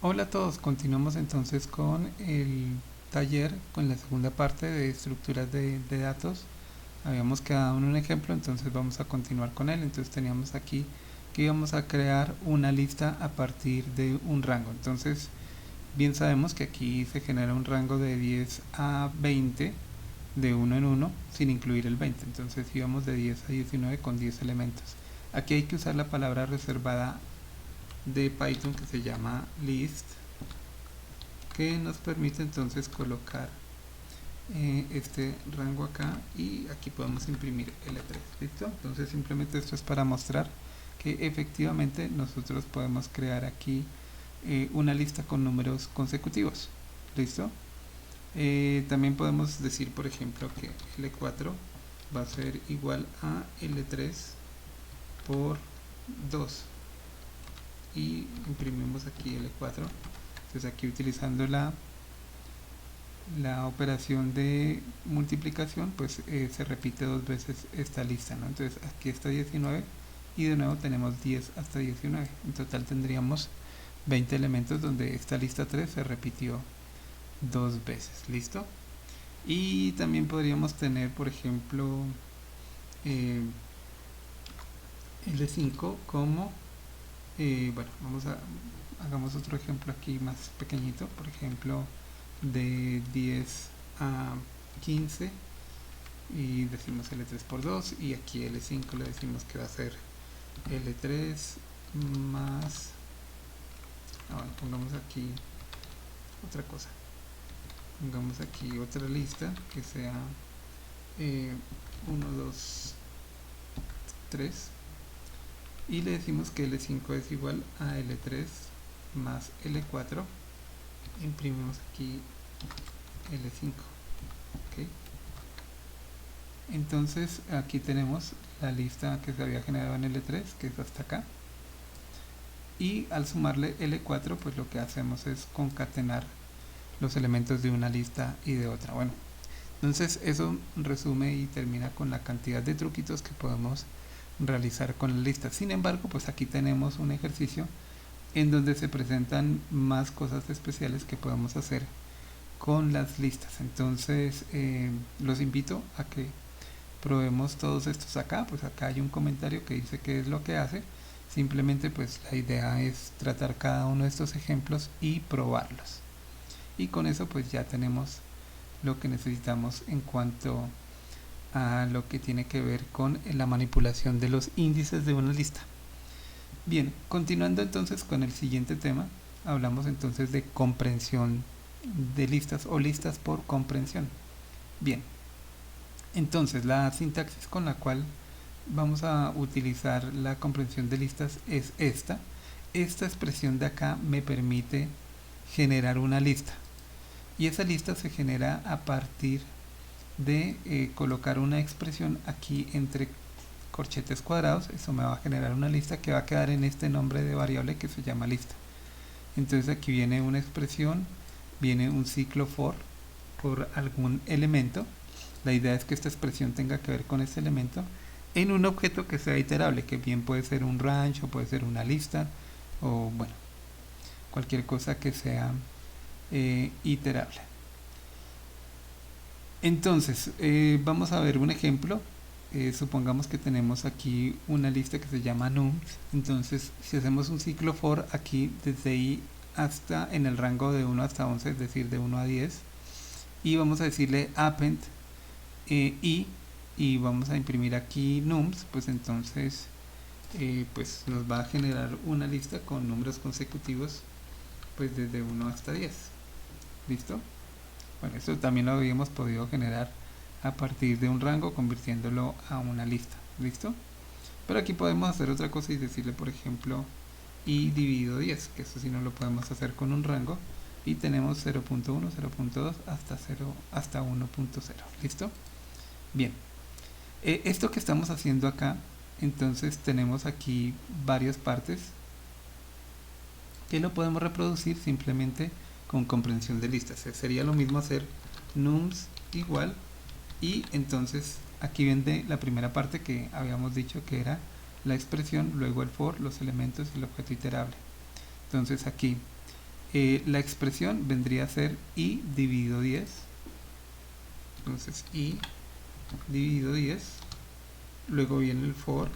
Hola a todos, continuamos entonces con el taller, con la segunda parte de estructuras de datos. Habíamos quedado en un ejemplo, entonces vamos a continuar con él. Entonces teníamos aquí que íbamos a crear una lista a partir de un rango. Entonces bien sabemos que aquí se genera un rango de 10 a 20 de uno en uno sin incluir el 20. Entonces íbamos de 10 a 19 con 10 elementos. Aquí hay que usar la palabra reservada de Python que se llama list, que nos permite entonces colocar este rango acá, y aquí podemos imprimir L3. ¿Listo? Entonces simplemente esto es para mostrar que efectivamente nosotros podemos crear aquí una lista con números consecutivos. ¿Listo? También podemos decir, por ejemplo, que L4 va a ser igual a L3 por 2 y imprimimos aquí L4. Entonces aquí utilizando la operación de multiplicación, pues se repite dos veces esta lista, ¿no? Entonces aquí está 19 y de nuevo tenemos 10 hasta 19. En total tendríamos 20 elementos donde esta lista 3 se repitió dos veces. ¿Listo? Y también podríamos tener, por ejemplo, L5 como bueno, hagamos otro ejemplo aquí más pequeñito, por ejemplo de 10 a 15, y decimos L3 por 2, y aquí L5 le decimos que va a ser L3 más, bueno, pongamos aquí otra cosa, pongamos aquí otra lista que sea 1, 2, 3, y le decimos que L5 es igual a L3 más L4. Imprimimos aquí L5. ¿Okay? Entonces aquí tenemos la lista que se había generado en L3, que es hasta acá, y al sumarle L4 pues lo que hacemos es concatenar los elementos de una lista y de otra. Bueno, entonces eso resume y termina con la cantidad de truquitos que podemos realizar con la lista. Sin embargo, pues aquí tenemos un ejercicio en donde se presentan más cosas especiales que podemos hacer con las listas. Entonces los invito a que probemos todos estos acá. Pues acá hay un comentario que dice qué es lo que hace. Simplemente pues la idea es tratar cada uno de estos ejemplos y probarlos, y con eso pues ya tenemos lo que necesitamos en cuanto a lo que tiene que ver con la manipulación de los índices de una lista. Bien, continuando entonces con el siguiente tema, hablamos entonces de comprensión de listas o listas por comprensión. Bien, entonces la sintaxis con la cual vamos a utilizar la comprensión de listas es esta. Esta expresión de acá me permite generar una lista, y esa lista se genera a partir de colocar una expresión aquí entre corchetes cuadrados. Eso me va a generar una lista que va a quedar en este nombre de variable que se llama lista. Entonces aquí viene una expresión, viene un ciclo for por algún elemento. La idea es que esta expresión tenga que ver con ese elemento en un objeto que sea iterable, que bien puede ser un range o puede ser una lista, o bueno, cualquier cosa que sea iterable. Entonces vamos a ver un ejemplo. Supongamos que tenemos aquí una lista que se llama nums. Entonces si hacemos un ciclo for aquí desde i hasta en el rango de 1 hasta 11, es decir de 1 a 10, y vamos a decirle append i, y vamos a imprimir aquí nums, pues entonces pues nos va a generar una lista con números consecutivos pues desde 1 hasta 10. ¿Listo? Bueno, esto también lo habíamos podido generar a partir de un rango convirtiéndolo a una lista. ¿Listo? Pero aquí podemos hacer otra cosa y decirle, por ejemplo, i dividido 10, que eso sí no lo podemos hacer con un rango, y tenemos 0.1, 0.2 hasta 0 hasta 1.0. ¿Listo? Bien, esto que estamos haciendo acá, entonces tenemos aquí varias partes que lo podemos reproducir simplemente con comprensión de listas. Sería lo mismo hacer nums igual, y entonces aquí viene la primera parte que habíamos dicho que era la expresión, luego el for, los elementos y el objeto iterable. Entonces aquí La expresión vendría a ser i dividido 10. Entonces i dividido 10. Luego viene el for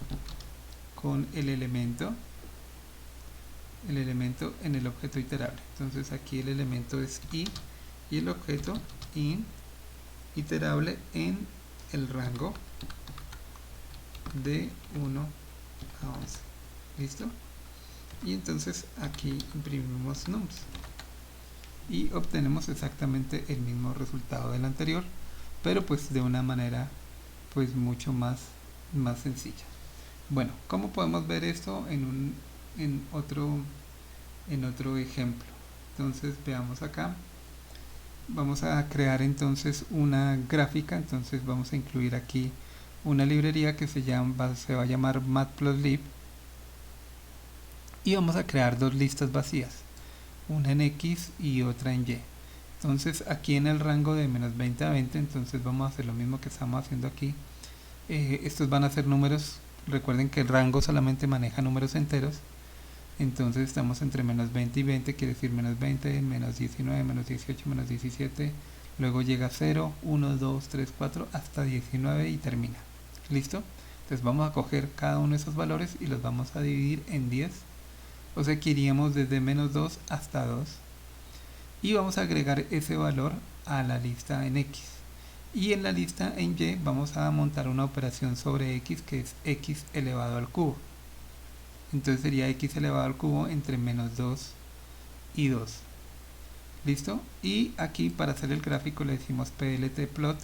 con el elemento en el objeto iterable. Entonces aquí el elemento es i y el objeto in iterable en el rango de 1 a 11. ¿Listo? Y entonces aquí imprimimos nums y obtenemos exactamente el mismo resultado del anterior, pero pues de una manera pues mucho más sencilla. Bueno, ¿cómo podemos ver esto en otro ejemplo? Entonces veamos acá. Vamos a crear entonces una gráfica. Entonces vamos a incluir aquí una librería que se va a llamar matplotlib, y vamos a crear dos listas vacías, una en X y otra en Y. Entonces aquí en el rango de menos 20 a 20, entonces vamos a hacer lo mismo que estamos haciendo aquí. Estos van a ser números, recuerden que el rango solamente maneja números enteros. Entonces estamos entre menos 20 y 20, quiere decir menos 20, menos 19, menos 18, menos 17, luego llega a 0, 1, 2, 3, 4, hasta 19 y termina. ¿Listo? Entonces vamos a coger cada uno de esos valores y los vamos a dividir en 10. O sea que iríamos desde menos 2 hasta 2. Y vamos a agregar ese valor a la lista en X. Y en la lista en Y vamos a montar una operación sobre X, que es X elevado al cubo. Entonces sería X elevado al cubo entre menos 2 y 2. ¿Listo? Y aquí para hacer el gráfico le decimos pltplot,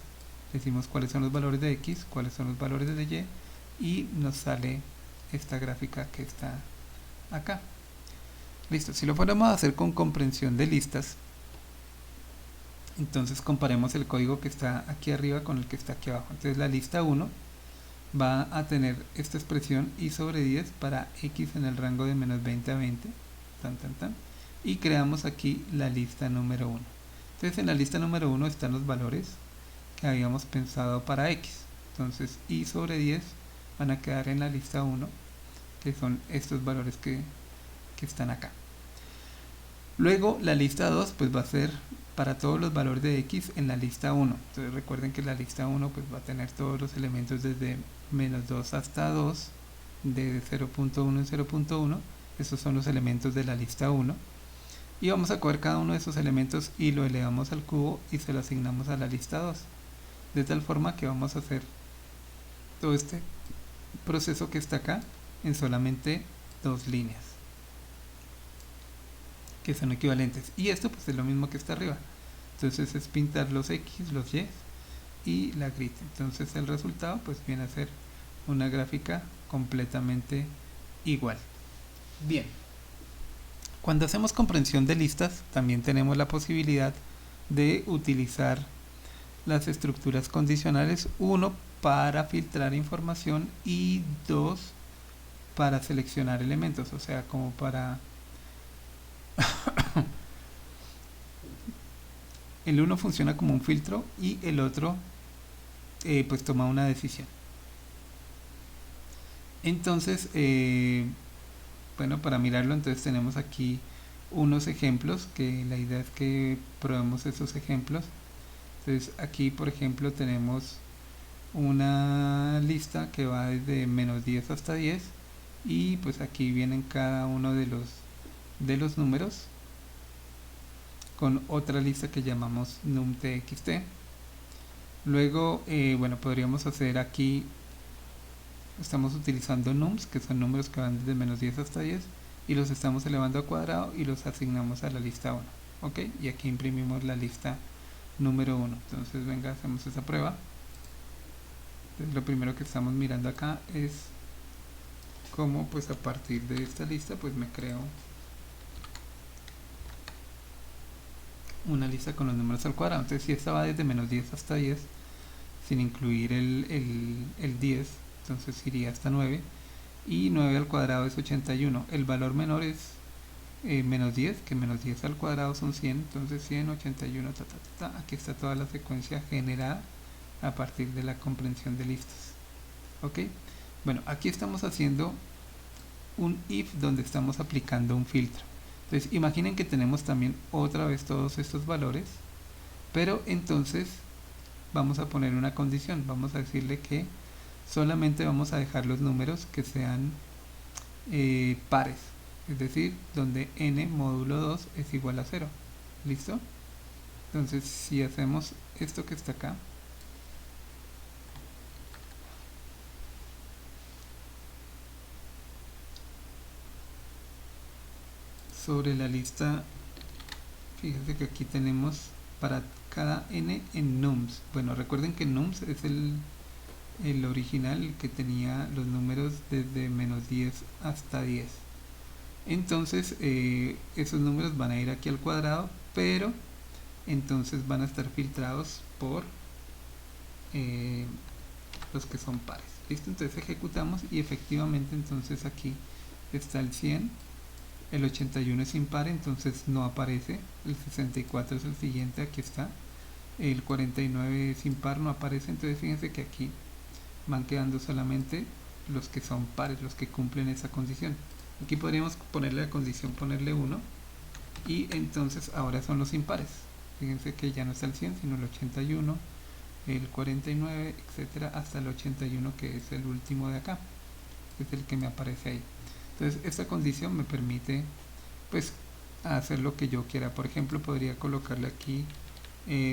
decimos cuáles son los valores de X, cuáles son los valores de Y, y nos sale esta gráfica que está acá. Listo, si lo fuéramos a hacer con comprensión de listas, entonces comparemos el código que está aquí arriba con el que está aquí abajo. Entonces la lista 1 va a tener esta expresión i sobre 10 para X en el rango de menos 20 a 20, y creamos aquí la lista número 1. Entonces en la lista número 1 están los valores que habíamos pensado para X. Entonces i sobre 10 van a quedar en la lista 1, que son estos valores que están acá. Luego la lista 2 pues va a ser para todos los valores de X en la lista 1. Entonces recuerden que la lista 1 pues va a tener todos los elementos desde menos 2 hasta 2, de 0.1 en 0.1. Estos son los elementos de la lista 1. Y vamos a coger cada uno de esos elementos y lo elevamos al cubo y se lo asignamos a la lista 2. De tal forma que vamos a hacer todo este proceso que está acá en solamente 2 líneas, que son equivalentes. Y esto pues es lo mismo que está arriba. Entonces es pintar los X, los Y y la grid. Entonces el resultado pues viene a ser una gráfica completamente igual. Bien, cuando hacemos comprensión de listas también tenemos la posibilidad de utilizar las estructuras condicionales, 1 para filtrar información y 2 para seleccionar elementos, o sea, como para el uno funciona como un filtro y el otro pues toma una decisión. Entonces bueno, para mirarlo, entonces tenemos aquí unos ejemplos, que la idea es que probemos esos ejemplos. Entonces aquí por ejemplo tenemos una lista que va desde menos 10 hasta 10, y pues aquí vienen cada uno de los números con otra lista que llamamos numtxt. Luego bueno, podríamos hacer aquí, estamos utilizando nums, que son números que van desde menos 10 hasta 10, y los estamos elevando al cuadrado y los asignamos a la lista 1. Ok, y aquí imprimimos la lista número 1. Entonces venga, hacemos esa prueba. Entonces lo primero que estamos mirando acá es cómo pues a partir de esta lista pues me creo una lista con los números al cuadrado. Entonces si esta va desde menos 10 hasta 10 sin incluir el 10, entonces iría hasta 9, y 9 al cuadrado es 81. El valor menor es menos 10, que menos 10 al cuadrado son 100, entonces 100, 81, aquí está toda la secuencia generada a partir de la comprensión de listas. Ok, bueno, aquí estamos haciendo un if donde estamos aplicando un filtro. Entonces imaginen que tenemos también otra vez todos estos valores, pero entonces vamos a poner una condición, vamos a decirle que solamente vamos a dejar los números que sean pares, es decir, donde n módulo 2 es igual a 0. ¿Listo? Entonces si hacemos esto que está acá, sobre la lista, fíjense que aquí tenemos para cada n en nums. Bueno, recuerden que nums es el original, el que tenía los números desde menos 10 hasta 10. Entonces esos números van a ir aquí al cuadrado, pero entonces van a estar filtrados por los que son pares. ¿Listo? Entonces ejecutamos y efectivamente entonces aquí está el 100, el 81 es impar, entonces no aparece, el 64 es el siguiente, aquí está, el 49 es impar, no aparece, entonces fíjense que aquí van quedando solamente los que son pares, los que cumplen esa condición. Aquí podríamos ponerle la condición, ponerle 1, y entonces ahora son los impares. Fíjense que ya no está el 100, sino el 81, el 49, etcétera, hasta el 81, que es el último de acá, es el que me aparece ahí. Entonces esta condición me permite pues hacer lo que yo quiera. Por ejemplo, podría colocarle aquí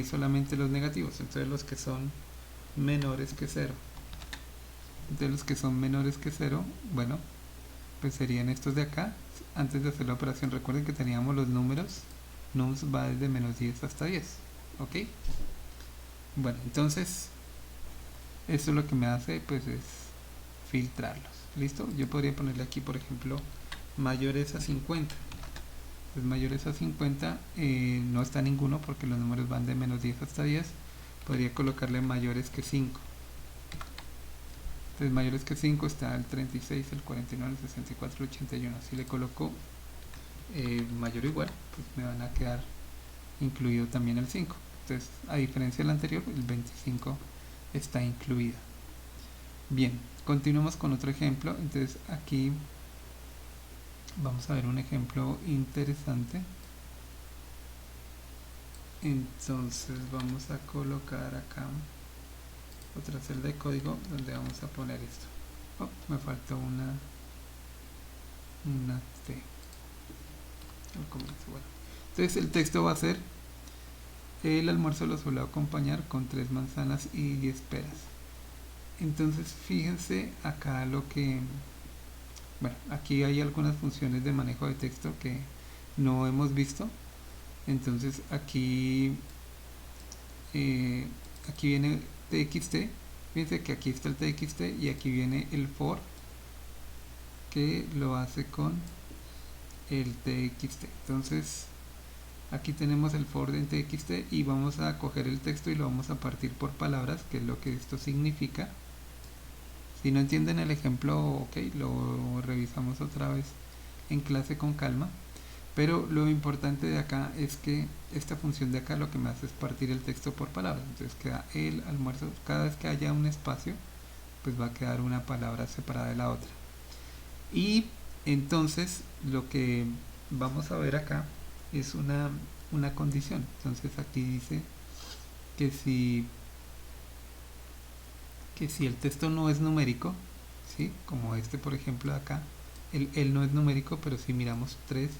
solamente los negativos, entonces los que son menores que 0. De los que son menores que 0, bueno, pues serían estos de acá. Antes de hacer la operación, recuerden que teníamos los números, nums va desde menos 10 hasta 10, ¿ok? Bueno, entonces esto lo que me hace pues es filtrarlos. ¿Listo? Yo podría ponerle aquí, por ejemplo, mayores a 50. Pues mayores a 50 no está ninguno porque los números van de menos 10 hasta 10. Podría colocarle mayores que 5. Entonces mayores que 5 está el 36, el 49, el 64, el 81. Si le coloco mayor o igual, pues me van a quedar incluido también el 5. Entonces, a diferencia del anterior, el 25 está incluido. Bien, continuamos con otro ejemplo. Entonces aquí vamos a ver un ejemplo interesante. Entonces vamos a colocar acá otra celda de código donde vamos a poner esto. Oh, me faltó una T al comienzo. Bueno, entonces el texto va a ser: el almuerzo lo suelo acompañar con 3 manzanas y 10 peras. Entonces fíjense acá lo que, bueno, aquí hay algunas funciones de manejo de texto que no hemos visto. Entonces aquí aquí viene txt. Fíjense que aquí está el txt y aquí viene el for, que lo hace con el txt. Entonces aquí tenemos el for en txt y vamos a coger el texto y lo vamos a partir por palabras, que es lo que esto significa. Si no entienden el ejemplo, ok, lo revisamos otra vez en clase con calma. Pero lo importante de acá es que esta función de acá lo que me hace es partir el texto por palabras. Entonces queda el almuerzo, cada vez que haya un espacio, pues va a quedar una palabra separada de la otra. Y entonces lo que vamos a ver acá es una condición. Entonces aquí dice que si el texto no es numérico, ¿sí? Como este por ejemplo de acá, el no es numérico, pero si miramos 3,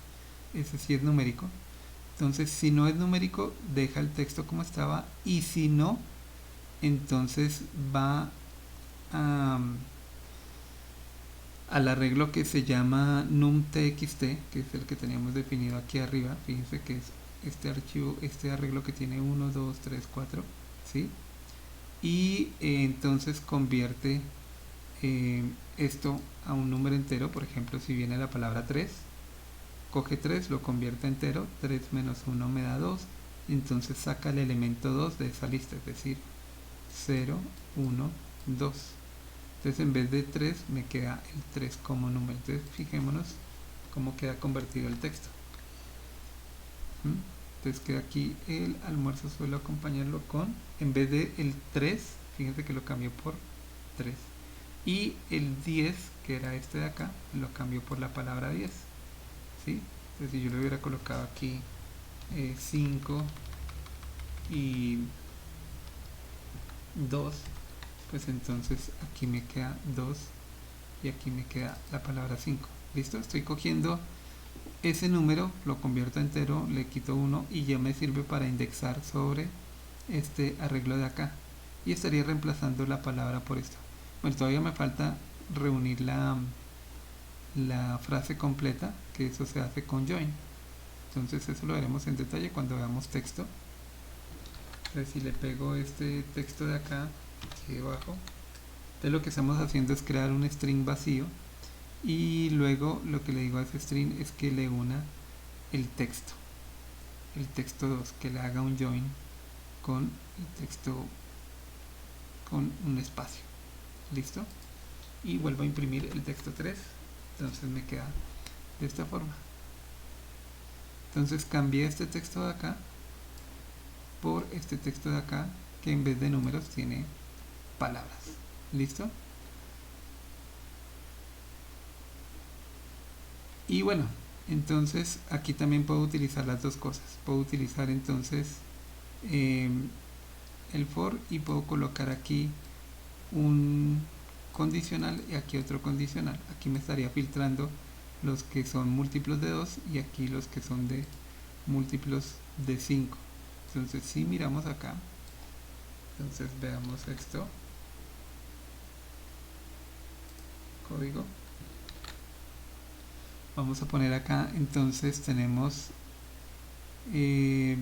ese sí es numérico. Entonces si no es numérico, deja el texto como estaba, y si no, entonces va al arreglo que se llama numtxt, que es el que teníamos definido aquí arriba. Fíjense que es este archivo, este arreglo que tiene 1, 2, 3, 4, ¿sí? Y entonces convierte esto a un número entero. Por ejemplo, si viene la palabra 3, coge 3, lo convierte en entero, 3 menos 1 me da 2, entonces saca el elemento 2 de esa lista, es decir, 0, 1, 2. Entonces en vez de 3 me queda el 3 como número. Entonces fijémonos cómo queda convertido el texto. Entonces queda aquí: el almuerzo suelo acompañarlo con, en vez de el 3, fíjense que lo cambió por 3. Y el 10, que era este de acá, lo cambió por la palabra 10. ¿Sí? Entonces si yo le hubiera colocado aquí 5 y 2, pues entonces aquí me queda 2 y aquí me queda la palabra 5. ¿Listo? Estoy cogiendo ese número, lo convierto a entero, le quito 1 y ya me sirve para indexar sobre este arreglo de acá. Y estaría reemplazando la palabra por esto. Bueno, todavía me falta reunir la frase completa, que eso se hace con join. Entonces eso lo veremos en detalle cuando veamos texto. Entonces si le pego este texto de acá, aquí debajo, entonces lo que estamos haciendo es crear un string vacío y luego lo que le digo a ese string es que le una el texto 2, que le haga un join con el texto con un espacio. ¿Listo? Y vuelvo a imprimir el texto 3, entonces me queda de esta forma. Entonces cambié este texto de acá por este texto de acá, que en vez de números tiene palabras. ¿Listo? Y bueno, entonces aquí también puedo utilizar las dos cosas. Puedo utilizar entonces el for y puedo colocar aquí un condicional y aquí otro condicional. Aquí me estaría filtrando los que son múltiplos de 2 y aquí los que son de múltiplos de 5. Entonces si miramos acá, entonces veamos esto, código, vamos a poner acá, entonces tenemos que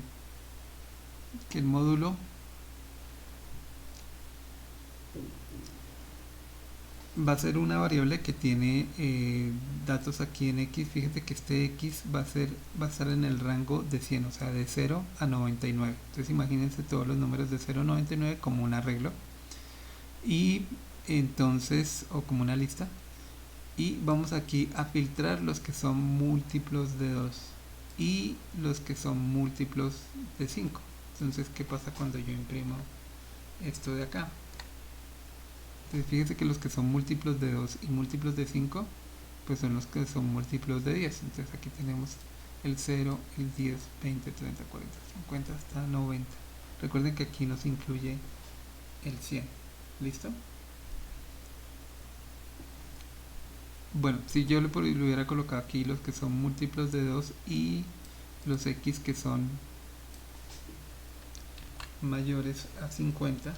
el módulo va a ser una variable que tiene datos aquí en x. Fíjate que este x va a estar en el rango de 100, o sea de 0 a 99. Entonces imagínense todos los números de 0 a 99 como un arreglo y entonces, o como una lista, y vamos aquí a filtrar los que son múltiplos de 2 y los que son múltiplos de 5. Entonces, ¿qué pasa cuando yo imprimo esto de acá? Entonces fíjense que los que son múltiplos de 2 y múltiplos de 5 pues son los que son múltiplos de 10. Entonces aquí tenemos el 0, el 10, 20, 30, 40, 50 hasta 90. Recuerden que aquí nos incluye el 100. ¿Listo? Bueno, si yo le hubiera colocado aquí los que son múltiplos de 2 y los x que son mayores a 50,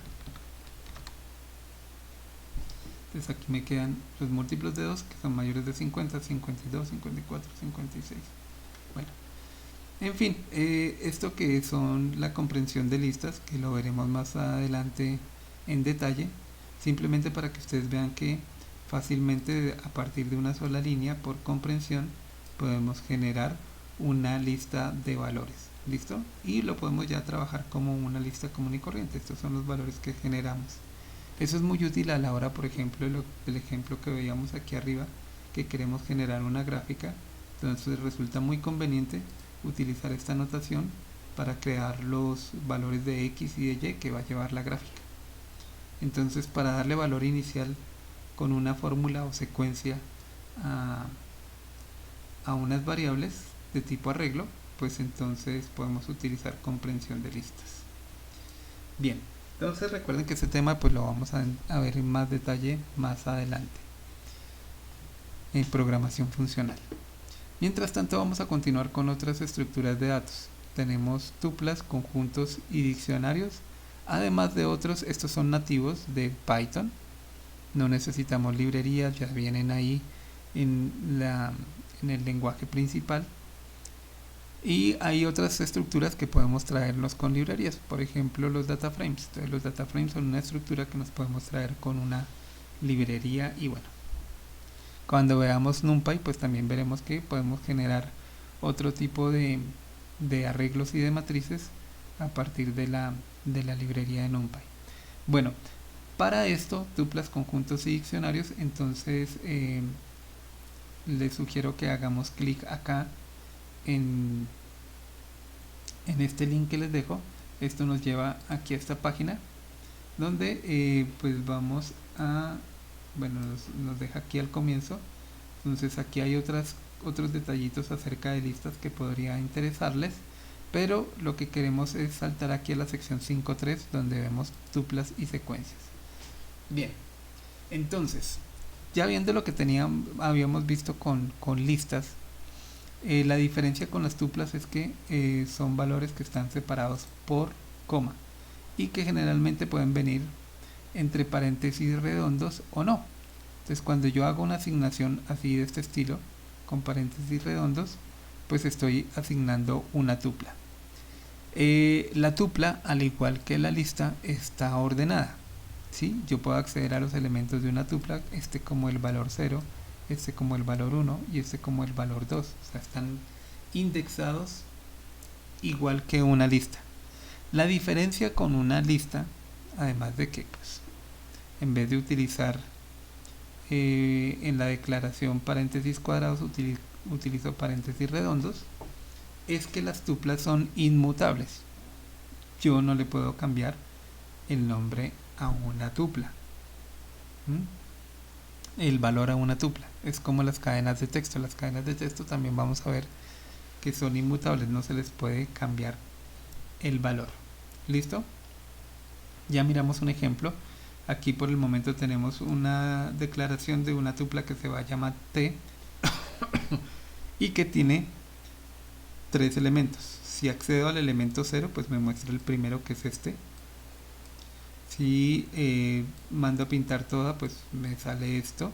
entonces aquí me quedan los múltiplos de 2 que son mayores de 50, 52, 54, 56. Bueno, en fin, esto que son la comprensión de listas, que lo veremos más adelante en detalle, simplemente para que ustedes vean que fácilmente a partir de una sola línea por comprensión podemos generar una lista de valores. ¿Listo? Y lo podemos ya trabajar como una lista común y corriente. Estos son los valores que generamos. Eso es muy útil a la hora, por ejemplo, del ejemplo que veíamos aquí arriba, que queremos generar una gráfica. Entonces resulta muy conveniente utilizar esta notación para crear los valores de x y de y que va a llevar la gráfica. Entonces, para darle valor inicial con una fórmula o secuencia a unas variables de tipo arreglo, pues entonces podemos utilizar comprensión de listas. Bien, entonces recuerden que este tema pues lo vamos a ver en más detalle más adelante en programación funcional. Mientras tanto vamos a continuar con otras estructuras de datos. Tenemos tuplas, conjuntos y diccionarios. Además de otros, estos son nativos de Python. No necesitamos librerías, ya vienen ahí en el lenguaje principal. Y hay otras estructuras que podemos traernos con librerías, por ejemplo los data frames. Entonces los data frames son una estructura que nos podemos traer con una librería. Y bueno, cuando veamos NumPy pues también veremos que podemos generar otro tipo de arreglos y de matrices a partir de la librería de NumPy. Bueno, para esto, tuplas, conjuntos y diccionarios, entonces les sugiero que hagamos clic acá en este link que les dejo. Esto nos lleva aquí a esta página donde pues vamos a, bueno, nos deja aquí al comienzo. Entonces aquí hay otras otros detallitos acerca de listas que podría interesarles, pero lo que queremos es saltar aquí a la sección 5.3 donde vemos tuplas y secuencias. Bien, entonces, ya viendo lo que habíamos visto con listas, la diferencia con las tuplas es que son valores que están separados por coma y que generalmente pueden venir entre paréntesis redondos o no. Entonces cuando yo hago una asignación así de este estilo, con paréntesis redondos, pues estoy asignando una tupla. La tupla, al igual que la lista, está ordenada. ¿Sí? Yo puedo acceder a los elementos de una tupla, este como el valor 0, este como el valor 1 y este como el valor 2. O sea, están indexados igual que una lista. La diferencia con una lista, además de que pues, en vez de utilizar en la declaración paréntesis cuadrados, utilizo paréntesis redondos, es que las tuplas son inmutables. Yo no le puedo cambiar el nombre a una tupla, el valor a una tupla. Es como las cadenas de texto. Las cadenas de texto también vamos a ver que son inmutables, no se les puede cambiar el valor. ¿Listo? Ya miramos un ejemplo. Aquí por el momento tenemos una declaración de una tupla que se va a llamar T y que tiene 3 elementos. Si accedo al elemento 0, pues me muestra el primero, que es este. Si mando a pintar toda, pues me sale esto.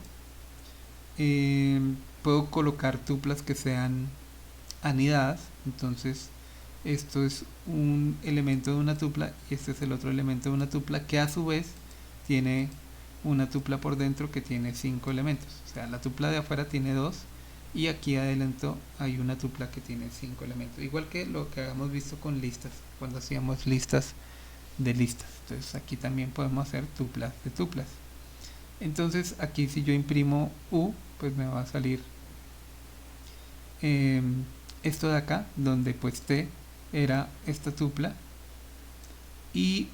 Puedo colocar tuplas que sean anidadas. Entonces esto es un elemento de una tupla y este es el otro elemento de una tupla, que a su vez tiene una tupla por dentro que tiene 5 elementos. O sea, la tupla de afuera tiene 2 y aquí adelante hay una tupla que tiene 5 elementos. Igual que lo que habíamos visto con listas, cuando hacíamos listas de listas. Entonces aquí también podemos hacer tuplas de tuplas. Entonces aquí si yo imprimo U, pues me va a salir esto de acá, donde pues T era esta tupla y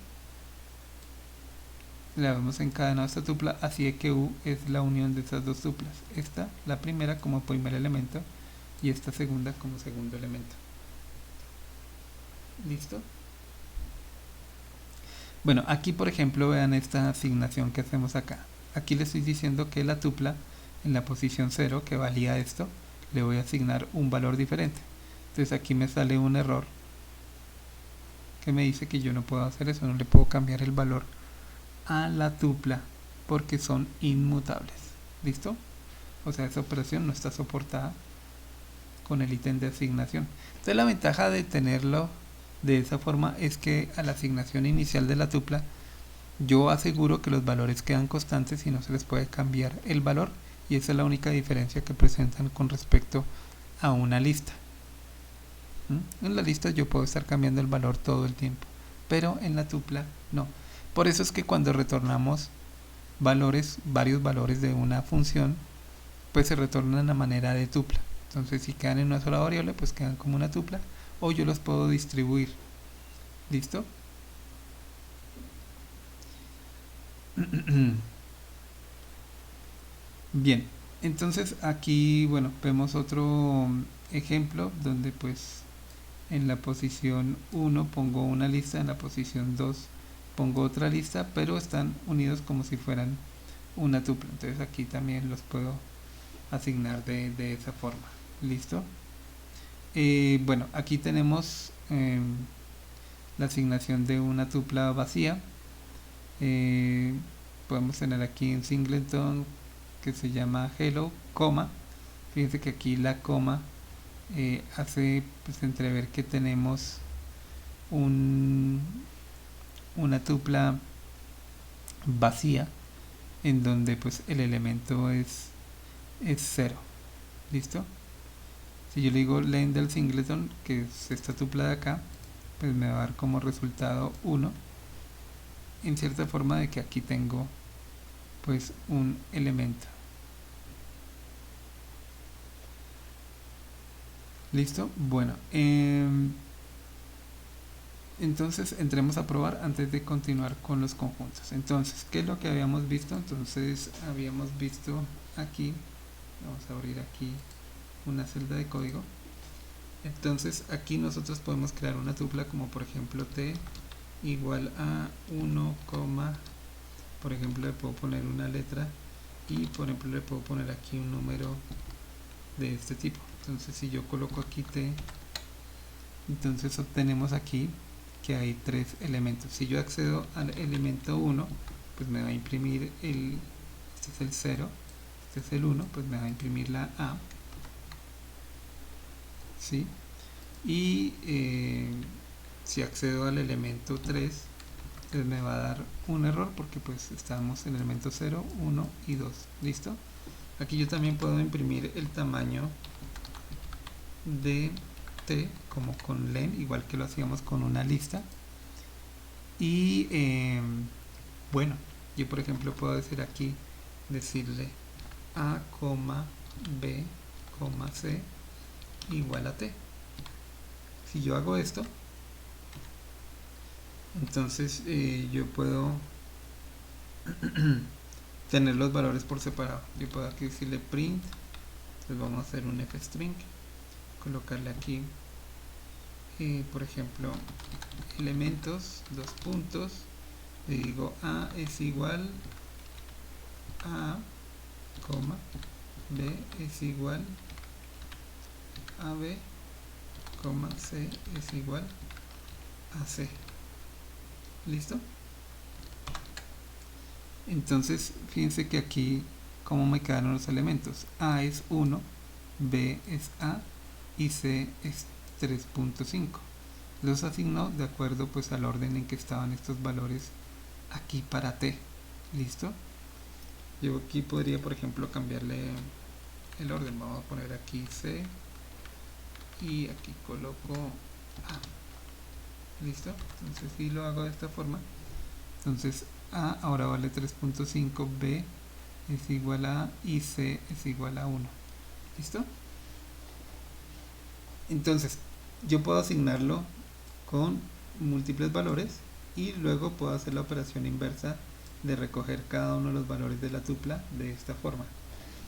le habíamos encadenado esta tupla, así que U es la unión de estas dos tuplas. Esta, la primera como primer elemento y esta segunda como segundo elemento. ¿Listo? Bueno, aquí por ejemplo vean esta asignación que hacemos acá. Aquí le estoy diciendo que la tupla en la posición 0, que valía esto, le voy a asignar un valor diferente. Entonces aquí me sale un error que me dice que yo no puedo hacer eso, no le puedo cambiar el valor a la tupla porque son inmutables. ¿Listo? O sea, esa operación no está soportada con el ítem de asignación. Entonces la ventaja de tenerlo de esa forma es que a la asignación inicial de la tupla yo aseguro que los valores quedan constantes y no se les puede cambiar el valor, y esa es la única diferencia que presentan con respecto a una lista. En la lista yo puedo estar cambiando el valor todo el tiempo, pero en la tupla no. Por eso es que cuando retornamos valores, varios valores de una función, pues se retornan a manera de tupla. Entonces si quedan en una sola variable, pues quedan como una tupla, o yo los puedo distribuir. ¿Listo? Bien, entonces aquí, bueno, vemos otro ejemplo donde pues en la posición 1 pongo una lista, en la posición 2 pongo otra lista, pero están unidos como si fueran una tupla. Entonces aquí también los puedo asignar de esa forma. ¿Listo? Bueno, aquí tenemos la asignación de una tupla vacía. Podemos tener aquí un singleton que se llama hello, coma. Fíjense que aquí la coma hace pues entrever que tenemos una tupla vacía en donde pues el elemento es 0. ¿Listo? Si yo le digo len del singleton, que es esta tupla de acá, pues me va a dar como resultado 1, en cierta forma de que aquí tengo pues un elemento. ¿Listo? Bueno, entonces entremos a probar antes de continuar con los conjuntos. Entonces, ¿qué es lo que habíamos visto? Entonces habíamos visto aquí, vamos a abrir aquí una celda de código. Entonces aquí nosotros podemos crear una tupla como por ejemplo t igual a 1, por ejemplo le puedo poner una letra y por ejemplo le puedo poner aquí un número de este tipo. Entonces si yo coloco aquí t, entonces obtenemos aquí que hay 3 elementos. Si yo accedo al elemento 1, pues me va a imprimir este es el 0, este es el 1, pues me va a imprimir la A, ¿sí? Y si accedo al elemento 3, pues me va a dar un error porque pues estamos en el elemento 0, 1 y 2, ¿listo? Aquí yo también puedo imprimir el tamaño de t como con len, igual que lo hacíamos con una lista. Y bueno, yo por ejemplo puedo decir aquí, decirle a, b, c igual a t. Si yo hago esto, entonces yo puedo tener los valores por separado. Yo puedo aquí decirle print, entonces vamos a hacer un fstring, colocarle aquí por ejemplo elementos, dos puntos, le digo a es igual a, b es igual a b, c es igual a c. ¿Listo? Entonces fíjense que aquí cómo me quedaron los elementos. A es 1, b es a y c es 3.5. Los asignó de acuerdo pues al orden en que estaban estos valores aquí para t. ¿Listo? Yo aquí podría por ejemplo cambiarle el orden. Vamos a poner aquí c y aquí coloco a. ¿Listo? Entonces si lo hago de esta forma, entonces a ahora vale 3.5, b es igual a y c es igual a 1. ¿Listo? Entonces yo puedo asignarlo con múltiples valores y luego puedo hacer la operación inversa de recoger cada uno de los valores de la tupla de esta forma.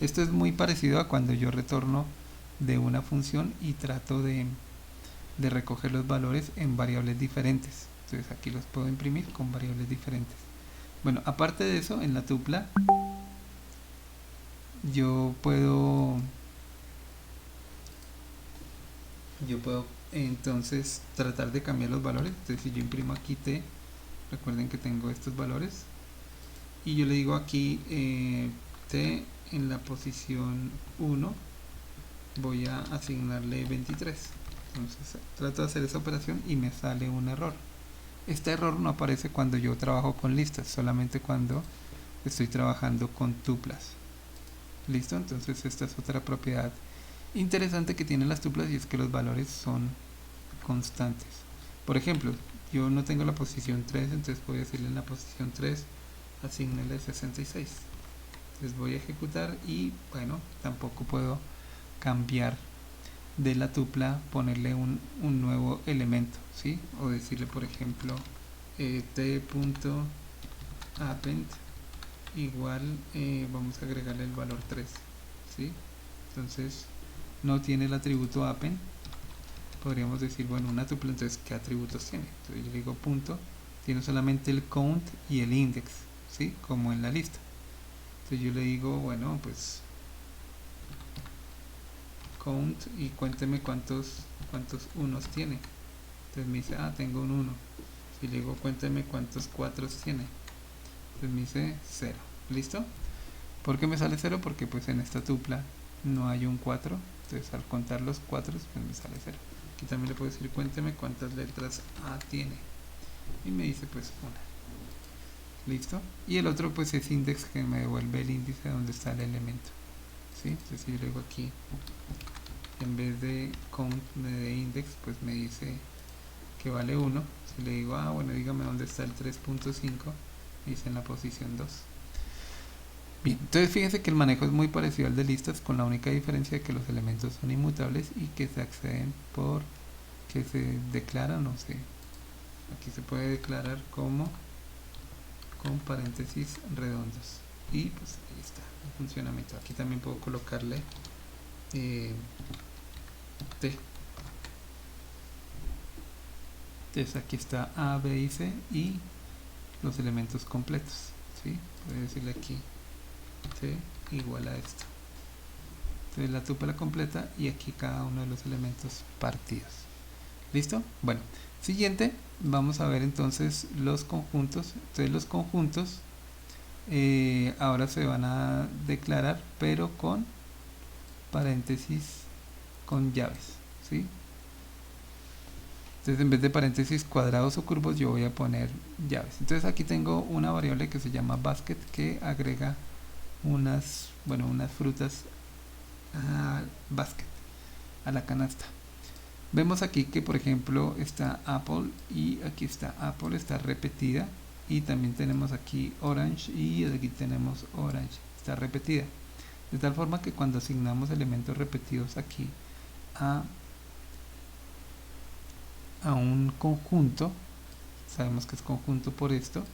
Esto es muy parecido a cuando yo retorno de una función y trato de recoger los valores en variables diferentes. Entonces aquí los puedo imprimir con variables diferentes. Bueno, aparte de eso, en la tupla yo puedo entonces tratar de cambiar los valores. Entonces si yo imprimo aquí t, recuerden que tengo estos valores y yo le digo aquí t en la posición 1 voy a asignarle 23. Entonces trato de hacer esa operación y me sale un error. Este error no aparece cuando yo trabajo con listas, solamente cuando estoy trabajando con tuplas. ¿Listo? Entonces esta es otra propiedad interesante que tienen las tuplas, y es que los valores son constantes. Por ejemplo, yo no tengo la posición 3, entonces voy a decirle en la posición 3 asignarle 66. Entonces voy a ejecutar y bueno, tampoco puedo cambiar de la tupla, ponerle un nuevo elemento, ¿sí? O decirle por ejemplo t.append igual, vamos a agregarle el valor 3, ¿sí? Entonces no tiene el atributo append. Podríamos decir, bueno, una tupla, entonces ¿qué atributos tiene? Entonces yo le digo punto, tiene solamente el count y el index, ¿sí? Como en la lista. Entonces yo le digo, bueno, pues count y cuénteme cuántos unos tiene. Entonces me dice, tengo un 1. Si le digo, cuénteme cuántos 4 tiene. Entonces me dice 0. ¿Listo? ¿Por qué me sale 0? Porque pues en esta tupla no hay un 4. Entonces al contar los 4 pues me sale 0. Aquí también le puedo decir, cuénteme cuántas letras A tiene. Y me dice pues 1. ¿Listo? Y el otro pues es index, que me devuelve el índice donde está el elemento. ¿Sí? Entonces si yo le digo aquí, en vez de count de index, pues me dice que vale 1. Si le digo, bueno, dígame dónde está el 3.5, me dice en la posición 2. Bien, entonces fíjense que el manejo es muy parecido al de listas, con la única diferencia de que los elementos son inmutables y que se acceden por que se declaran, no sé, aquí se puede declarar como con paréntesis redondos y pues ahí está el funcionamiento. Aquí también puedo colocarle T. Entonces aquí está A, B y C y los elementos completos, ¿sí? Voy a decirle aquí T igual a esto. Entonces la tupla completa y aquí cada uno de los elementos partidos. ¿Listo? Bueno, siguiente, vamos a ver entonces los conjuntos. Entonces los conjuntos ahora se van a declarar, pero con paréntesis, con llaves, ¿sí? Entonces en vez de paréntesis cuadrados o curvos yo voy a poner llaves. Entonces aquí tengo una variable que se llama basket que agrega unas frutas a basket, a la canasta. Vemos aquí que por ejemplo está apple y aquí está apple, está repetida, y también tenemos aquí orange y aquí tenemos orange, está repetida, de tal forma que cuando asignamos elementos repetidos aquí a un conjunto, sabemos que es conjunto por esto,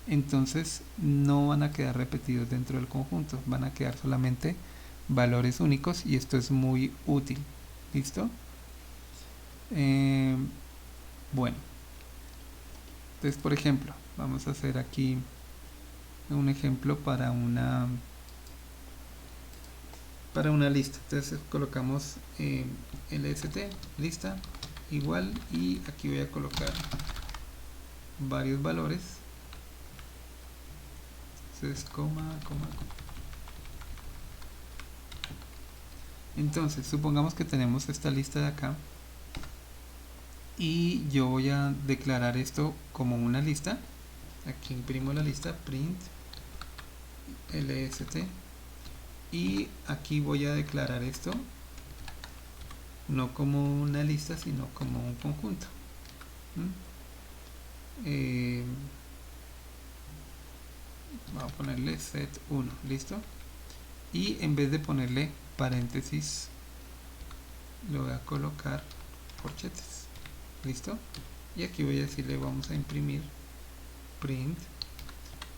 entonces no van a quedar repetidos dentro del conjunto, van a quedar solamente valores únicos y esto es muy útil. ¿Listo? Bueno, entonces por ejemplo vamos a hacer aquí un ejemplo para una lista. Entonces colocamos lst lista igual y aquí voy a colocar varios valores. Entonces coma. Entonces supongamos que tenemos esta lista de acá y yo voy a declarar esto como una lista. Aquí imprimo la lista, print lst, y aquí voy a declarar esto no como una lista sino como un conjunto. Vamos a ponerle set1, listo, y en vez de ponerle paréntesis lo voy a colocar corchetes, listo, y aquí voy a decirle vamos a imprimir print,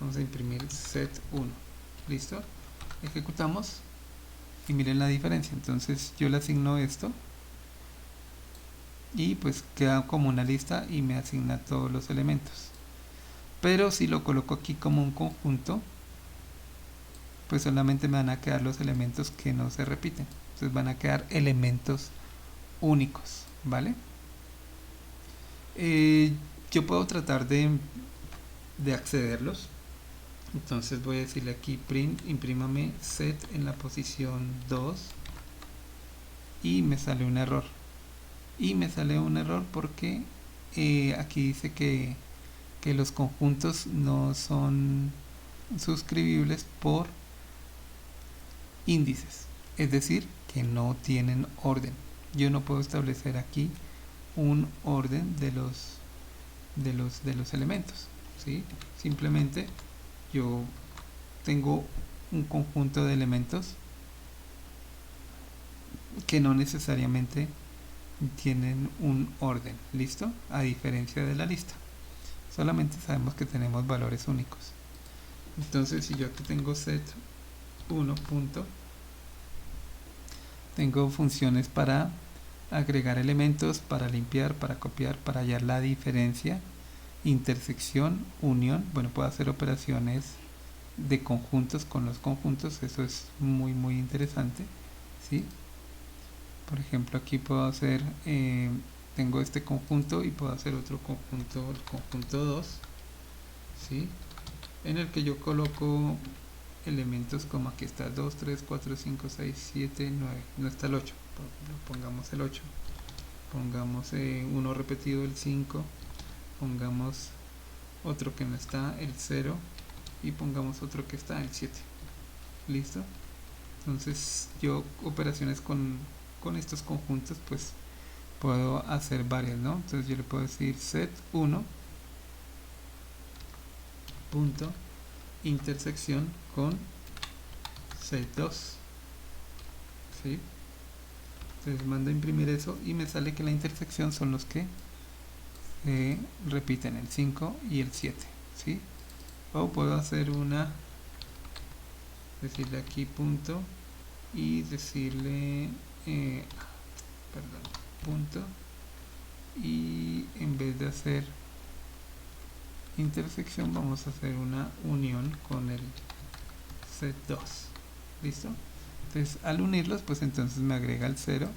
vamos a imprimir set1, listo, ejecutamos y miren la diferencia. Entonces yo le asigno esto y pues queda como una lista y me asigna todos los elementos, pero si lo coloco aquí como un conjunto pues solamente me van a quedar los elementos que no se repiten, entonces van a quedar elementos únicos, ¿vale? Yo puedo tratar de accederlos, entonces voy a decirle aquí print, imprímame set en la posición 2 y me sale un error, porque aquí dice que los conjuntos no son suscribibles por índices, es decir, que no tienen orden. Yo no puedo establecer aquí un orden de los elementos, ¿sí? Simplemente yo tengo un conjunto de elementos que no necesariamente tienen un orden, ¿listo? A diferencia de la lista, solamente sabemos que tenemos valores únicos. Entonces si yo aquí tengo set1 punto, tengo funciones para agregar elementos, para limpiar, para copiar, para hallar la diferencia, intersección, unión. Bueno, puedo hacer operaciones de conjuntos con los conjuntos, eso es muy interesante, ¿sí? Por ejemplo aquí puedo hacer tengo este conjunto y puedo hacer otro conjunto, el conjunto 2, ¿sí? En el que yo coloco elementos como aquí está 2, 3, 4, 5, 6, 7, 9, no está el 8, pongamos el 8, pongamos uno repetido el 5, pongamos otro que no está el 0 y pongamos otro que está el 7, listo. Entonces yo operaciones con estos conjuntos pues puedo hacer varias, ¿no? Entonces yo le puedo decir set1 punto intersección con set2, ¿sí? Entonces mando a imprimir eso y me sale que la intersección son los que repiten el 5 y el 7, ¿sí? O puedo hacer decirle aquí punto y decirle perdón, punto, y en vez de hacer intersección vamos a hacer una unión con el set 2. ¿Listo? Entonces al unirlos pues entonces me agrega el 0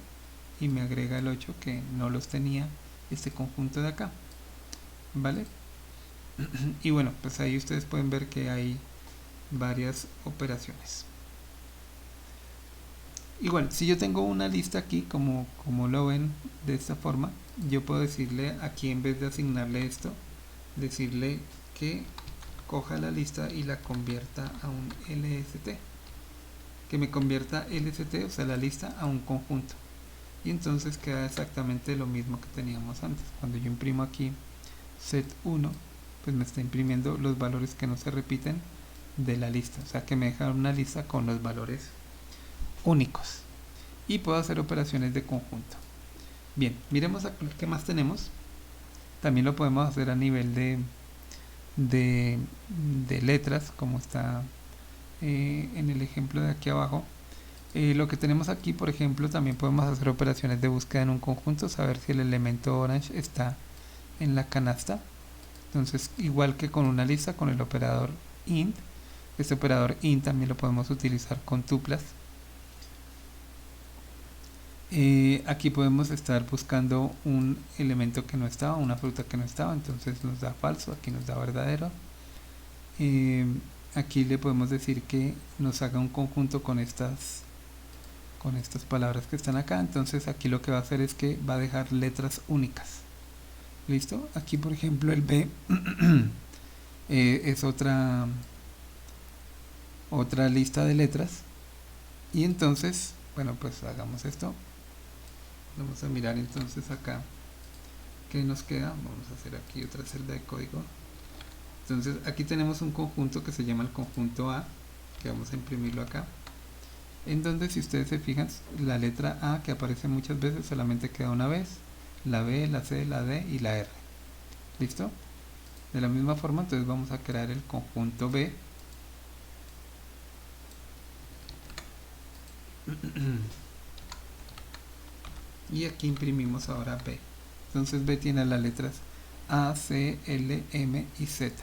y me agrega el 8 que no los tenía este conjunto de acá, ¿vale? Y bueno, pues ahí ustedes pueden ver que hay varias operaciones. Igual, si yo tengo una lista aquí, como lo ven de esta forma, yo puedo decirle aquí, en vez de asignarle esto, decirle que coja la lista y la convierta a un LST, que me convierta LST, o sea la lista, a un conjunto, y entonces queda exactamente lo mismo que teníamos antes. Cuando yo imprimo aquí set1, pues me está imprimiendo los valores que no se repiten de la lista, o sea que me deja una lista con los valores únicos, y puedo hacer operaciones de conjunto. Bien, miremos a qué más tenemos. También lo podemos hacer a nivel de letras, como está en el ejemplo de aquí abajo. Lo que tenemos aquí, por ejemplo, también podemos hacer operaciones de búsqueda en un conjunto, saber si el elemento orange está en la canasta. Entonces, igual que con una lista, con el operador int, este operador int también lo podemos utilizar con tuplas. Aquí podemos estar buscando un elemento que no estaba, una fruta que no estaba, entonces nos da falso, aquí nos da verdadero. Aquí le podemos decir que nos haga un conjunto con estas palabras que están acá, entonces aquí lo que va a hacer es que va a dejar letras únicas. ¿Listo? Aquí por ejemplo el B es otra lista de letras, y entonces, bueno, pues hagamos esto. Vamos a mirar entonces acá qué nos queda. Vamos a hacer aquí otra celda de código. Entonces aquí tenemos un conjunto que se llama el conjunto A, que vamos a imprimirlo acá, en donde, si ustedes se fijan, la letra A, que aparece muchas veces, solamente queda una vez, la B, la C, la D y la R. ¿Listo? De la misma forma, entonces vamos a crear el conjunto B. Y aquí imprimimos ahora B. Entonces B tiene las letras A, C, L, M y Z.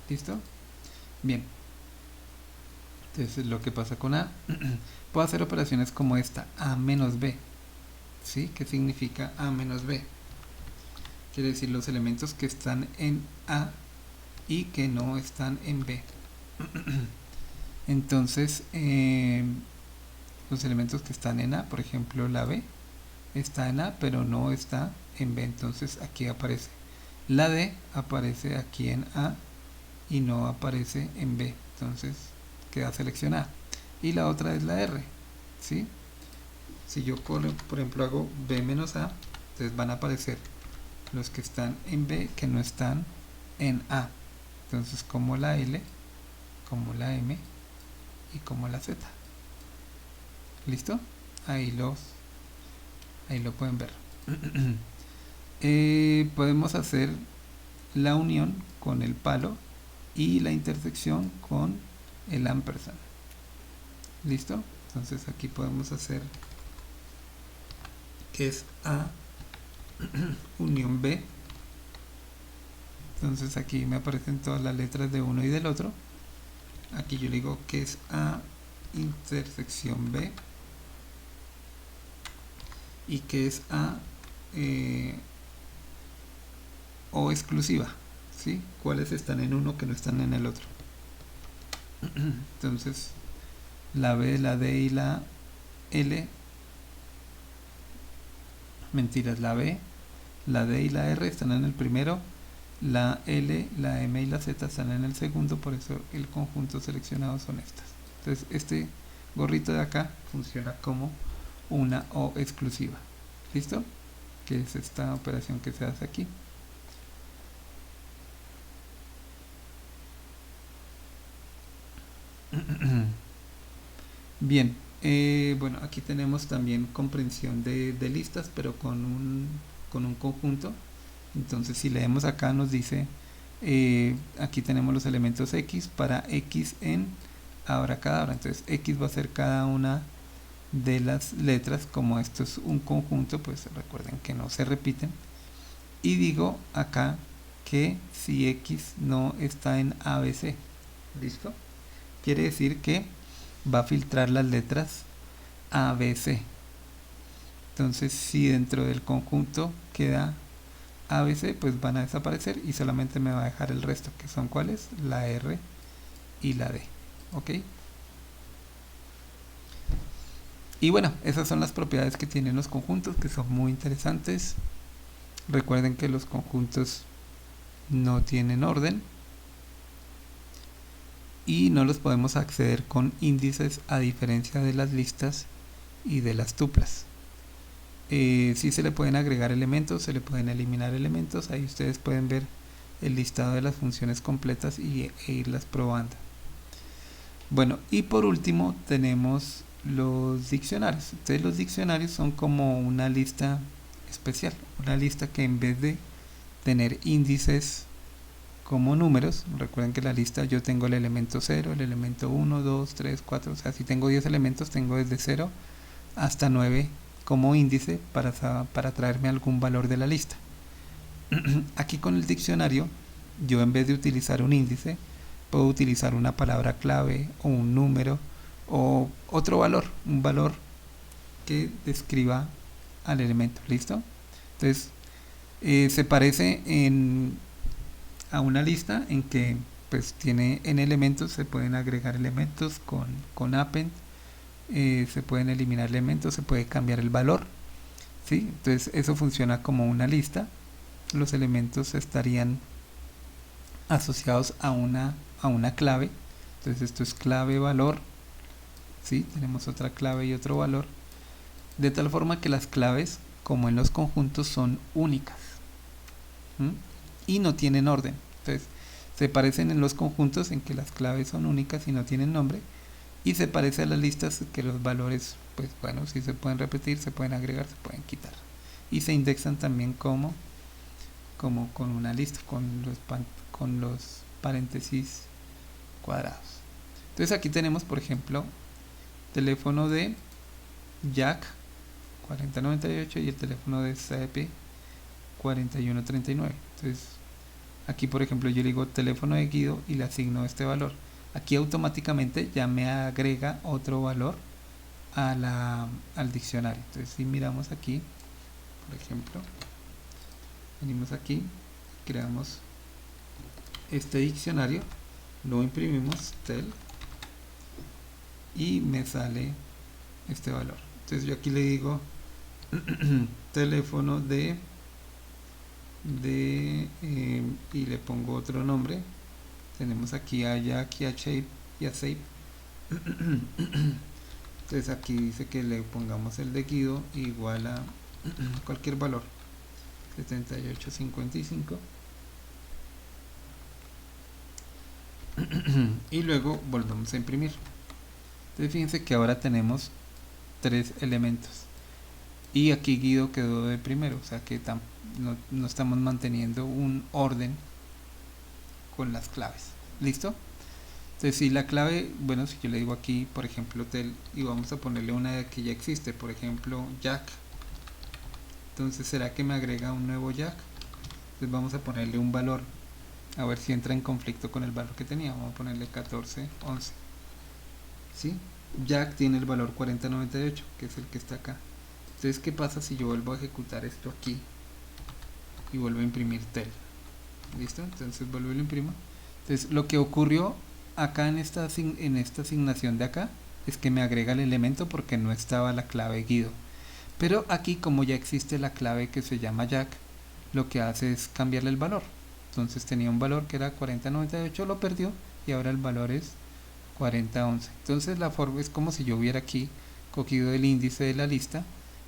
¿Listo? Bien. Entonces lo que pasa con A, puedo hacer operaciones como esta, A menos B. ¿Sí? ¿Qué significa A menos B? Quiere decir los elementos que están en A y que no están en B. Entonces, los elementos que están en A, por ejemplo la B, está en A pero no está en B, entonces aquí aparece. La D aparece aquí en A y no aparece en B, entonces queda seleccionada. Y la otra es la R, ¿sí? Si yo por ejemplo hago B menos A, entonces van a aparecer los que están en B que no están en A, entonces como la L, como la M y como la Z. ¿Listo? Ahí lo pueden ver. Podemos hacer la unión con el palo y la intersección con el ampersand. ¿Listo? Entonces aquí podemos hacer que es A unión B. Entonces aquí me aparecen todas las letras de uno y del otro. Aquí yo le digo que es A intersección B y que es A o exclusiva, ¿sí? ¿Cuáles están en uno que no están en el otro? Entonces la B, la D y la L, mentiras, la B, la D y la R están en el primero, la L, la M y la Z están en el segundo, por eso el conjunto seleccionado son estas. Entonces este gorrito de acá funciona como una O exclusiva. ¿Listo? Que es esta operación que se hace aquí. Bien, bueno, aquí tenemos también comprensión de listas, pero con un conjunto. Entonces si leemos acá nos dice, aquí tenemos los elementos X para X en abracadabra. Entonces X va a ser cada una de las letras. Como esto es un conjunto, pues recuerden que no se repiten, y digo acá que si X no está en ABC, ¿listo? Quiere decir que va a filtrar las letras ABC. Entonces, si dentro del conjunto queda ABC, pues van a desaparecer y solamente me va a dejar el resto, que son ¿cuáles? La R y la D. ¿Ok? Y bueno, esas son las propiedades que tienen los conjuntos, que son muy interesantes. Recuerden que los conjuntos no tienen orden y no los podemos acceder con índices, a diferencia de las listas y de las tuplas. Sí se le pueden agregar elementos, se le pueden eliminar elementos. Ahí ustedes pueden ver el listado de las funciones completas e irlas probando. Bueno, y por último tenemos los diccionarios. Entonces los diccionarios son como una lista especial, una lista que en vez de tener índices como números, recuerden que la lista yo tengo el elemento 0, el elemento 1, 2, 3, 4, o sea, si tengo 10 elementos, tengo desde 0 hasta 9 como índice para traerme algún valor de la lista. Aquí con el diccionario, yo en vez de utilizar un índice, puedo utilizar una palabra clave o un número o otro valor, un valor que describa al elemento. ¿Listo? Entonces, se parece a una lista en que pues tiene en elementos, se pueden agregar elementos con append, se pueden eliminar elementos, se puede cambiar el valor, ¿sí? Entonces eso funciona como una lista. Los elementos estarían asociados a una clave. Entonces esto es clave valor, ¿sí? Tenemos otra clave y otro valor, de tal forma que las claves, como en los conjuntos, son únicas, ¿m? Y no tienen orden. Entonces se parecen en los conjuntos en que las claves son únicas y no tienen nombre, y se parece a las listas que los valores, pues bueno, si se pueden repetir, se pueden agregar, se pueden quitar, y se indexan también como con una lista, con los paréntesis cuadrados. Entonces aquí tenemos, por ejemplo, teléfono de Jack 4098 y el teléfono de CP 4139. Entonces aquí, por ejemplo, yo le digo teléfono de Guido y le asigno este valor. Aquí automáticamente ya me agrega otro valor al diccionario. Entonces si miramos aquí, por ejemplo, venimos aquí, creamos este diccionario, lo imprimimos, tel, y me sale este valor. Entonces yo aquí le digo teléfono y le pongo otro nombre. Tenemos aquí a Jack y a Shape y a Shape. Entonces aquí dice que le pongamos el de Guido igual a cualquier valor, 7855. Y luego volvemos a imprimir. Entonces fíjense que ahora tenemos 3 elementos y aquí Guido quedó de primero, o sea que no estamos manteniendo un orden con las claves. ¿Listo? Entonces si la clave, bueno, si yo le digo aquí, por ejemplo, tel, y vamos a ponerle una que ya existe, por ejemplo, Jack, entonces ¿será que me agrega un nuevo Jack? Entonces vamos a ponerle un valor, a ver si entra en conflicto con el valor que tenía. Vamos a ponerle 1411. ¿Sí? Jack tiene el valor 4098, que es el que está acá. Entonces, ¿qué pasa si yo vuelvo a ejecutar esto aquí y vuelvo a imprimir tel? ¿Listo? Entonces vuelvo y lo imprimo. Entonces lo que ocurrió acá en esta asignación de acá es que me agrega el elemento porque no estaba la clave Guido. Pero aquí, como ya existe la clave que se llama Jack, lo que hace es cambiarle el valor. Entonces tenía un valor que era 4098, lo perdió y ahora el valor es 4011. Entonces la forma es como si yo hubiera aquí cogido el índice de la lista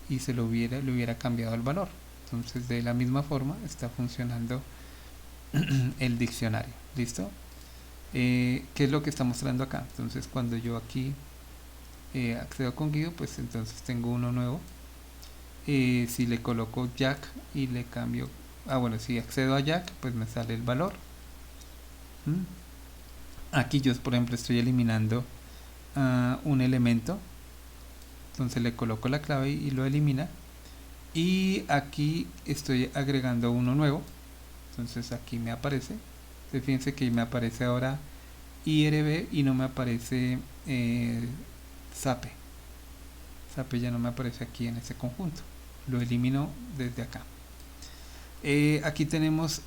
y le hubiera cambiado el valor. Entonces de la misma forma está funcionando el diccionario. ¿Listo? ¿Qué es lo que está mostrando acá? Entonces cuando yo aquí accedo con Guido, pues entonces tengo uno nuevo. Si le coloco Jack y le cambio, bueno, si accedo a Jack, pues me sale el valor. Aquí yo, por ejemplo, estoy eliminando un elemento entonces le coloco la clave y lo elimina, y aquí estoy agregando uno nuevo, entonces aquí me aparece, fíjense que me aparece ahora IRB y no me aparece SAPE. SAPE ya no me aparece aquí en ese conjunto, lo elimino desde acá. Aquí tenemos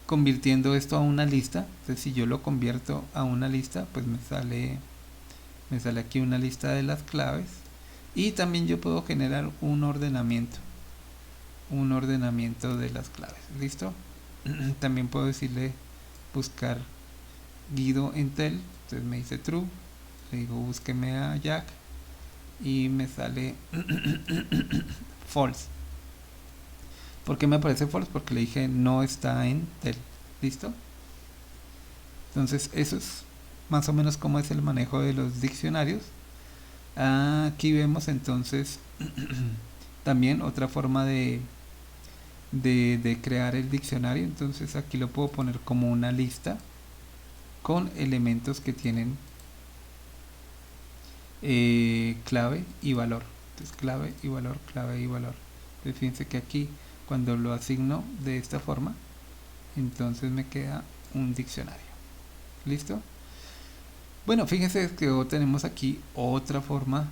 convirtiendo esto a una lista. Entonces si yo lo convierto a una lista, pues me sale aquí una lista de las claves, y también yo puedo generar un ordenamiento de las claves. ¿Listo? También puedo decirle buscar Guido Entel, entonces me dice true, le digo búsqueme a Jack y me sale false. ¿Por qué me aparece false? Porque le dije no está en tel. ¿Listo? Entonces eso es más o menos cómo es el manejo de los diccionarios. Aquí vemos entonces también otra forma de crear el diccionario. Entonces aquí lo puedo poner como una lista con elementos que tienen clave y valor. Entonces clave y valor, clave y valor. Entonces fíjense que aquí cuando lo asigno de esta forma, entonces me queda un diccionario. ¿Listo? Bueno, fíjense que tenemos aquí otra forma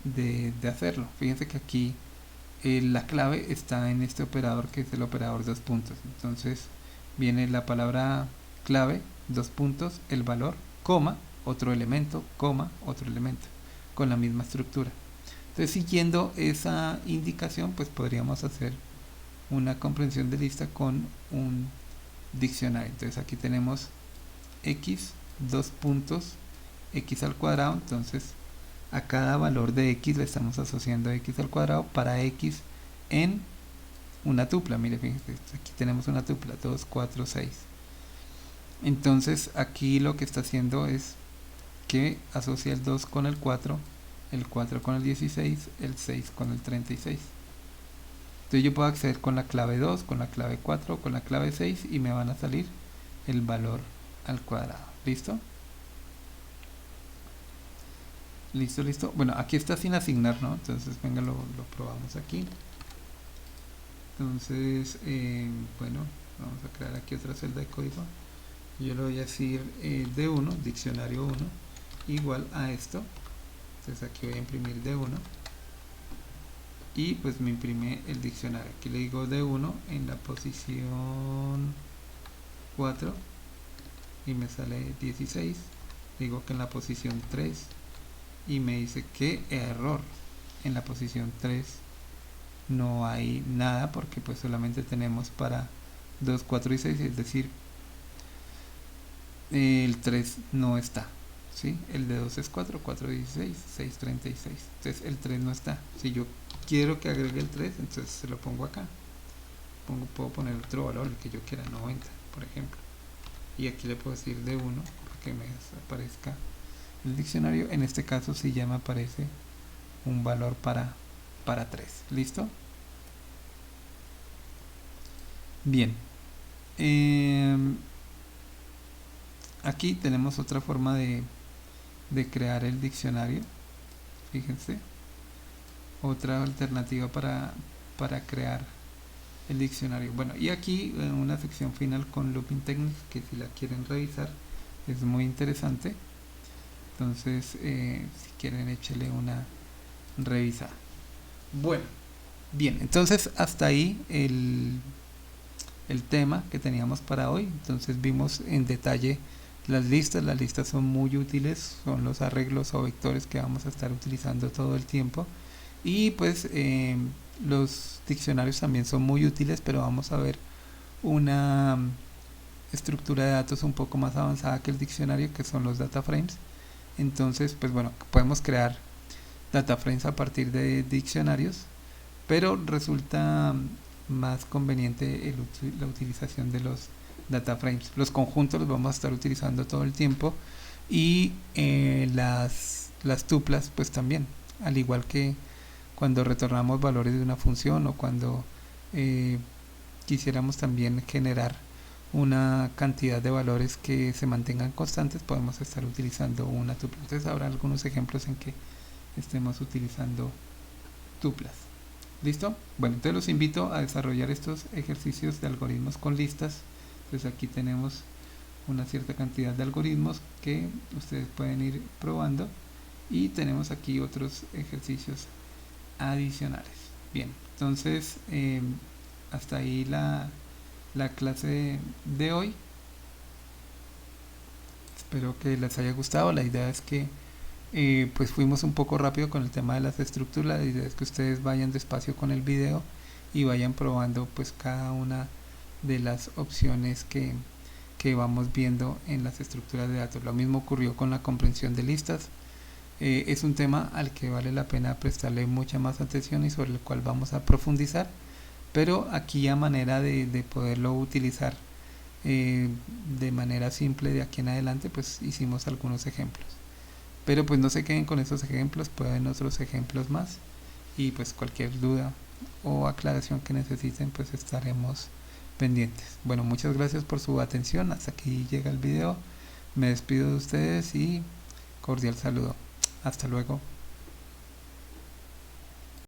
de hacerlo. Fíjense que aquí la clave está en este operador, que es el operador dos puntos. Entonces viene la palabra clave, dos puntos, el valor, coma, otro elemento, coma, otro elemento, con la misma estructura. Entonces siguiendo esa indicación, pues podríamos hacer una comprensión de lista con un diccionario. Entonces aquí tenemos x, dos puntos, x al cuadrado. Entonces a cada valor de x le estamos asociando x al cuadrado para x en una tupla. Mire, fíjense, aquí tenemos una tupla, 2, 4, 6. Entonces aquí lo que está haciendo es que asocia el 2 con el 4 con el 16, el 6 con el 36. Entonces yo puedo acceder con la clave 2, con la clave 4, con la clave 6 y me van a salir el valor al cuadrado. ¿Listo? Listo, listo. Bueno, aquí está sin asignar, ¿no? Entonces venga, lo probamos aquí. Entonces, bueno, vamos a crear aquí otra celda de código. Yo le voy a decir D1, diccionario 1, igual a esto. Entonces aquí voy a imprimir D1 y pues me imprime el diccionario. Aquí le digo D1 en la posición 4 y me sale 16. Digo que en la posición 3 y me dice que error, en la posición 3 no hay nada porque pues solamente tenemos para 2, 4 y 6, es decir, el 3 no está, ¿sí? El de 2 es 4, 4, 16, 6, 36. Entonces el 3 no está. Si yo quiero que agregue el 3, entonces se lo pongo acá. Puedo poner otro valor, el que yo quiera, 90, por ejemplo. Y aquí le puedo decir de 1 para que me aparezca el diccionario. En este caso sí ya me aparece un valor para 3. ¿Listo? Bien. Aquí tenemos otra forma de crear el diccionario. Fíjense. Otra alternativa para crear el diccionario. Bueno, y aquí una sección final con Looping Techniques, que si la quieren revisar es muy interesante. Entonces, si quieren, échele una revisada. Bueno, bien, entonces hasta ahí el tema que teníamos para hoy. Entonces vimos en detalle las listas son muy útiles, son los arreglos o vectores que vamos a estar utilizando todo el tiempo, y pues los diccionarios también son muy útiles, pero vamos a ver una estructura de datos un poco más avanzada que el diccionario, que son los data frames. Entonces pues bueno, podemos crear data frames a partir de diccionarios, pero resulta más conveniente la utilización de los data frames. Los conjuntos los vamos a estar utilizando todo el tiempo, y las tuplas pues también, al igual que cuando retornamos valores de una función, o cuando quisiéramos también generar una cantidad de valores que se mantengan constantes, podemos estar utilizando una tupla. Entonces habrá algunos ejemplos en que estemos utilizando tuplas. ¿Listo? Bueno, entonces los invito a desarrollar estos ejercicios de algoritmos con listas. Entonces aquí tenemos una cierta cantidad de algoritmos que ustedes pueden ir probando, y tenemos aquí otros ejercicios adicionales. Bien, entonces hasta ahí la clase de hoy. Espero que les haya gustado. La idea es que pues fuimos un poco rápido con el tema de las estructuras. La idea es que ustedes vayan despacio con el video y vayan probando pues cada una de las opciones que vamos viendo en las estructuras de datos. Lo mismo ocurrió con la comprensión de listas. Es un tema al que vale la pena prestarle mucha más atención y sobre el cual vamos a profundizar, pero aquí a manera de poderlo utilizar de manera simple de aquí en adelante, pues hicimos algunos ejemplos. Pero pues no se queden con esos ejemplos, pueden otros ejemplos más, y pues cualquier duda o aclaración que necesiten, pues estaremos pendientes. Bueno, muchas gracias por su atención. Hasta aquí llega el video. Me despido de ustedes y cordial saludo. Hasta luego.